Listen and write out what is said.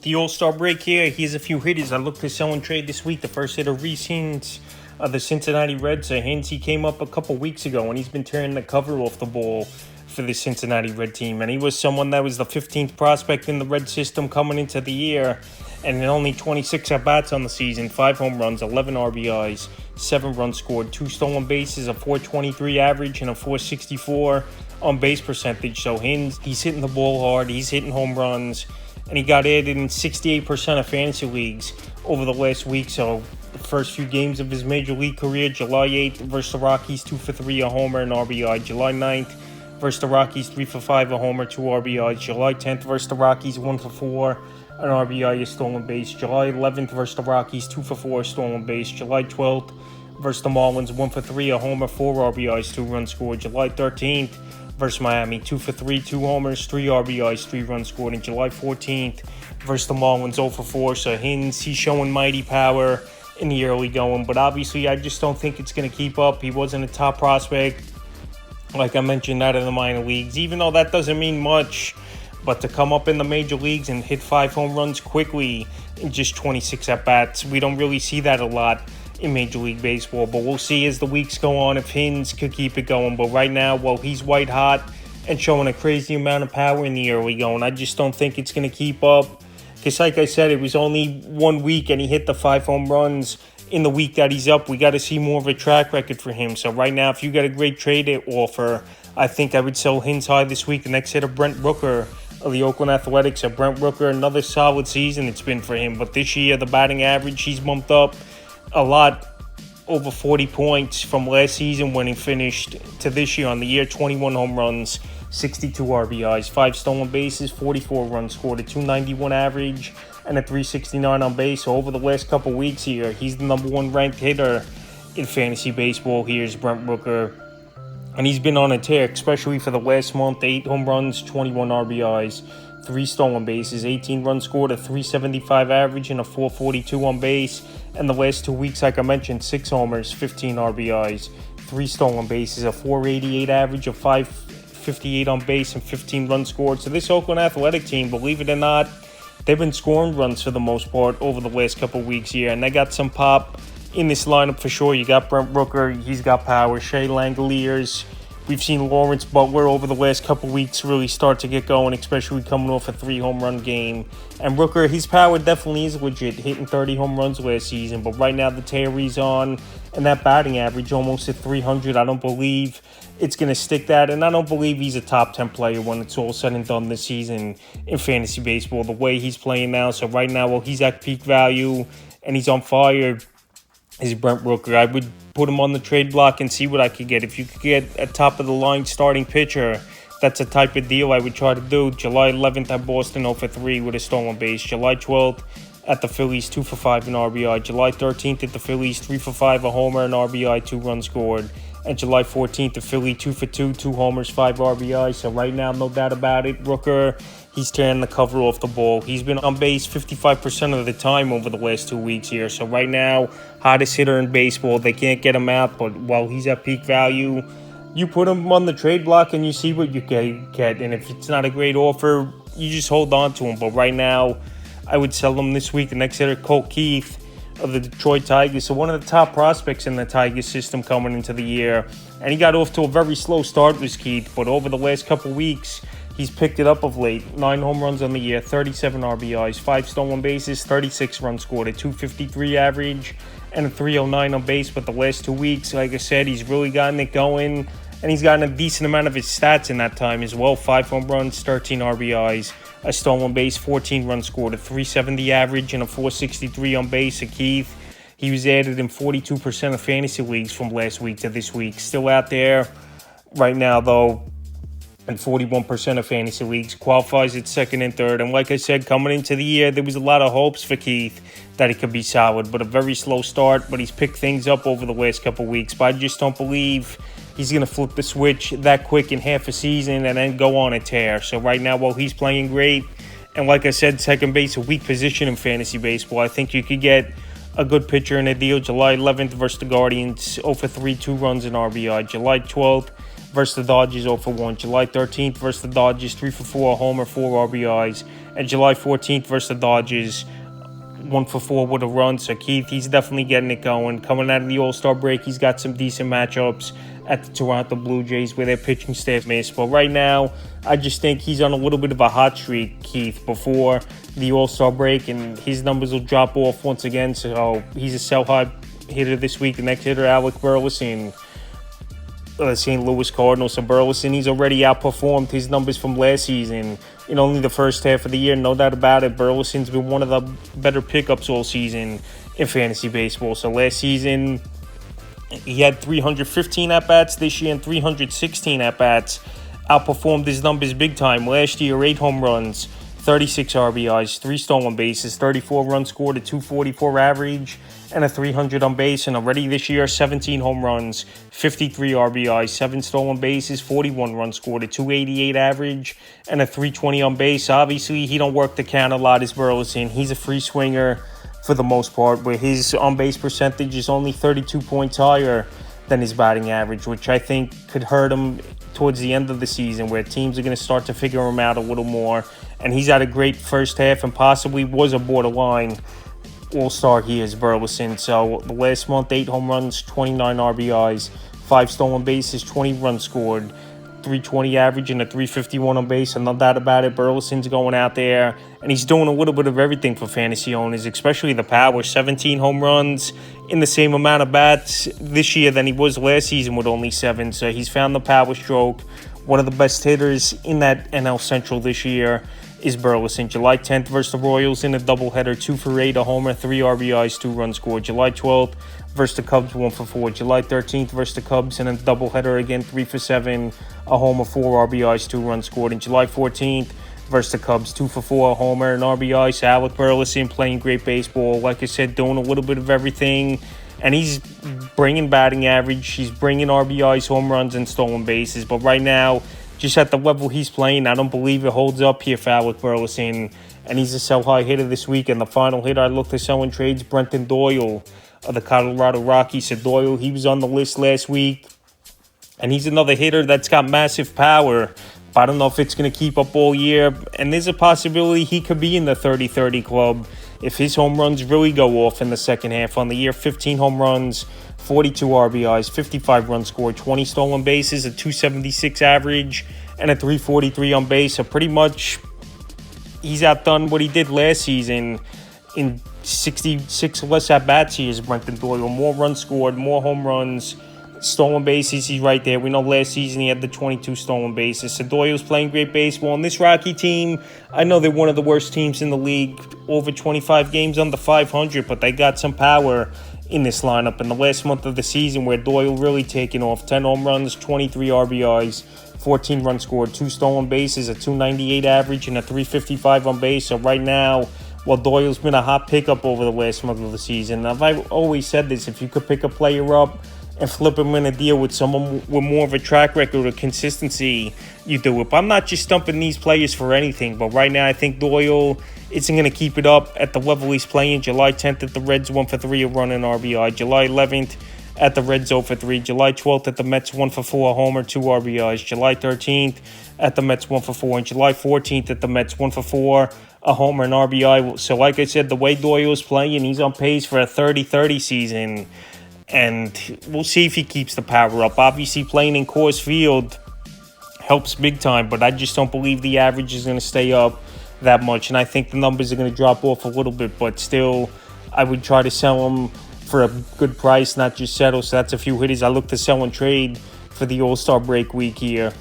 The All-Star break here. Here's a few hitters I look to sell and trade this week. The first hitter recent the Cincinnati Reds. He came up a couple weeks ago, and he's been tearing the cover off the ball for the Cincinnati Red team. And he was someone that was the 15th prospect in the Red system coming into the year. And in only 26 at-bats on the season, 5 home runs, 11 RBIs, 7 runs scored, 2 stolen bases, a .423 average, and a .464 on-base percentage. So he's hitting the ball hard, he's hitting home runs, and he got added in 68% of fantasy leagues over the last week. So the first few games of his major league career, July 8th versus the Rockies, 2 for 3, a homer and RBI. July 9th versus the Rockies, 3 for 5, a homer, 2 RBIs. July 10th versus the Rockies, 1 for 4, an RBI, a stolen base. July 11th versus the Rockies, 2 for 4, stolen base. July 12th versus the Marlins, 1 for 3, a homer, 4 RBIs, 2 runs scored. July 13th versus Miami, 2 for 3, 2 homers, 3 RBIs, 3 runs scored. And July 14th versus the Marlins, 0 for 4. So he's showing mighty power in the early going, but obviously I just don't think it's going to keep up. He wasn't a top prospect, like I mentioned, out of the minor leagues, even though that doesn't mean much. But to come up in the major leagues and hit 5 home runs quickly in just 26 at-bats, we don't really see that a lot in Major League Baseball. But we'll see as the weeks go on if Hins could keep it going. But right now, while he's white hot and showing a crazy amount of power in the early going, I just don't think it's going to keep up. Because like I said, it was only 1 week and he hit the 5 home runs in the week that he's up. We got to see more of a track record for him. So right now, if you got a great trade offer, I think I would sell Hins high this week. The next hitter, Brent Rooker of the Oakland Athletics. So Brent Rooker, another solid season it's been for him. But this year, the batting average, he's bumped up a lot, over 40 points from last season when he finished to this year on the year. 21 home runs, 62 RBIs, 5 stolen bases, 44 runs scored, a .291 average, and a .369 on base. So over the last couple weeks here, he's the number 1 ranked hitter in fantasy baseball. Here's Brent Rooker. And he's been on a tear, especially for the last month. 8 home runs, 21 RBIs, 3 stolen bases, 18 runs scored, a .375 average, and a .442 on base. And the last 2 weeks, like I mentioned, 6 homers, 15 RBIs, 3 stolen bases, a .488 average, a .558 on base, and 15 runs scored. So this Oakland Athletic team, believe it or not, they've been scoring runs for the most part over the last couple weeks here. And they got some pop in this lineup for sure. You got Brent Rooker, he's got power. Shea Langoliers. We've seen Lawrence Butler over the last couple weeks really start to get going, especially coming off a 3 home run game. And Rooker, his power definitely is legit, hitting 30 home runs last season. But right now the tear he's on, and that batting average almost at 300, I don't believe it's going to stick that. And I don't believe he's a top 10 player when it's all said and done this season in fantasy baseball, the way he's playing now. So right now, while he's at peak value and he's on fire, is Brent Rooker. I would put him on the trade block and see what I could get. If you could get a top-of-the-line starting pitcher, that's a type of deal I would try to do. July 11th at Boston, 0 for 3 with a stolen base. July 12th at the Phillies, 2 for 5 in RBI. July 13th at the Phillies, 3 for 5, a homer, and RBI, 2 runs scored. And July 14th, the Philly, 2 for 2, 2 homers, 5 RBI. So right now, no doubt about it, Rooker, he's tearing the cover off the ball. He's been on base 55% of the time over the last 2 weeks here. So right now, hottest hitter in baseball. They can't get him out, but while he's at peak value, you put him on the trade block and you see what you get. And if it's not a great offer, you just hold on to him. But right now, I would sell him this week. The next hitter, CoCo Keith of the Detroit Tigers. So one of the top prospects in the Tigers system coming into the year. And he got off to a very slow start with Keith, but over the last couple weeks, he's picked it up of late. 9 home runs on the year, 37 RBIs, 5 stolen bases, 36 runs scored, a .253 average, and a .309 on base. But the last 2 weeks, like I said, he's really gotten it going, and he's gotten a decent amount of his stats in that time as well. 5 home runs, 13 RBIs, a stolen base, 14 runs scored, a .370 average, and a .463 on base. Keith, he was added in 42% of fantasy leagues from last week to this week. Still out there right now, though, in 41% of fantasy leagues, qualifies at second and third. And like I said, coming into the year, there was a lot of hopes for Keith that he could be solid, but a very slow start. But he's picked things up over the last couple weeks. But I just don't believe he's going to flip the switch that quick in half a season and then go on a tear. So right now, while he's playing great, and like I said, second base, a weak position in fantasy baseball, I think you could get a good pitcher in a deal. July 11th versus the Guardians, 0 for 3, 2 runs in RBI. July 12th versus the Dodgers, 0 for 1. July 13th versus the Dodgers, 3 for 4, a homer, 4 RBIs. And July 14th versus the Dodgers, 1-for-4 with a run. So Keith, he's definitely getting it going. Coming out of the All-Star break, he's got some decent matchups at the Toronto Blue Jays where their pitching staff missed. But right now, I just think he's on a little bit of a hot streak, Keith, before the All-Star break, and his numbers will drop off once again. So he's a sell-high hitter this week. The next hitter, Alec Burleson, St. Louis Cardinals. So Burleson, he's already outperformed his numbers from last season in only the first half of the year. No doubt about it. Burleson's been one of the better pickups all season in fantasy baseball. So last season, he had 315 at-bats. This year, and 316 at-bats. Outperformed his numbers big time. Last year, 8 home runs, 36 RBIs, 3 stolen bases, 34 runs scored, a 244 average, and a 300 on base. And already this year, 17 home runs, 53 RBIs, 7 stolen bases, 41 runs scored, a 288 average, and a 320 on base. Obviously, he don't work the count a lot as Burleson. He's a free swinger for the most part, where his on-base percentage is only 32 points higher than his batting average, which I think could hurt him towards the end of the season, where teams are going to start to figure him out a little more. And he's had a great first half and possibly was a borderline all-star here as Burleson. So the last month, 8 home runs, 29 RBIs, 5 stolen bases, 20 runs scored, 320 average and a 351 on base. And no doubt about it, Burleson's going out there and he's doing a little bit of everything for fantasy owners, especially the power. 17 home runs in the same amount of bats this year than he was last season with only 7. So he's found the power stroke. One of the best hitters in that NL Central this year is Burleson. July 10th versus the Royals in a doubleheader, 2 for 8, a homer, 3 RBIs, 2 runs scored. July 12th versus the Cubs, 1 for 4. July 13th versus the Cubs in a doubleheader again, 3 for 7, a homer, 4 RBIs, 2 runs scored. And July 14th versus the Cubs, 2 for 4, a homer, an RBI. So Alec Burleson playing great baseball. Like I said, doing a little bit of everything. And he's bringing batting average. He's bringing RBIs, home runs, and stolen bases. But right now, just at the level he's playing, I don't believe it holds up here for Alec Burleson. And he's a sell-high hitter this week. And the final hitter I looked to sell in trades, Brenton Doyle of the Colorado Rockies. So Doyle, he was on the list last week. And he's another hitter that's got massive power. I don't know if it's going to keep up all year. And there's a possibility he could be in the 30-30 club if his home runs really go off in the second half on the year. 15 home runs, 42 RBIs, 55 runs scored, 20 stolen bases, a 276 average, and a 343 on base. So pretty much he's outdone what he did last season in 66 less at-bats here as Brenton Doyle. More runs scored, more home runs, stolen bases, he's right there. We know last season he had the 22 stolen bases. So Doyle's playing great baseball. And this Rocky team, I know they're one of the worst teams in the league, over 25 games under 500, but they got some power in this lineup. In the last month of the season where Doyle really taken off, 10 home runs, 23 RBIs, 14 runs scored, 2 stolen bases, a 298 average, and a 355 on base. So right now, well, Doyle's been a hot pickup over the last month of the season. Now, I've always said this, if you could pick a player up and flip him in a deal with someone with more of a track record of consistency, you do it. But I'm not just stumping these players for anything. But right now, I think Doyle isn't going to keep it up at the level he's playing. July 10th at the Reds, 1 for 3, a run and RBI. July 11th at the Reds, 0 for 3. July 12th at the Mets, 1 for 4, a homer, 2 RBIs. July 13th at the Mets, 1 for 4. And July 14th at the Mets, 1 for 4, a homer, and RBI. So like I said, the way Doyle's playing, he's on pace for a 30-30 season. And we'll see if he keeps the power up. Obviously, playing in Coors Field helps big time, but I just don't believe the average is going to stay up that much. And I think the numbers are going to drop off a little bit, but still, I would try to sell him for a good price, not just settle. So that's a few hitters I look to sell and trade for the All-Star break week here.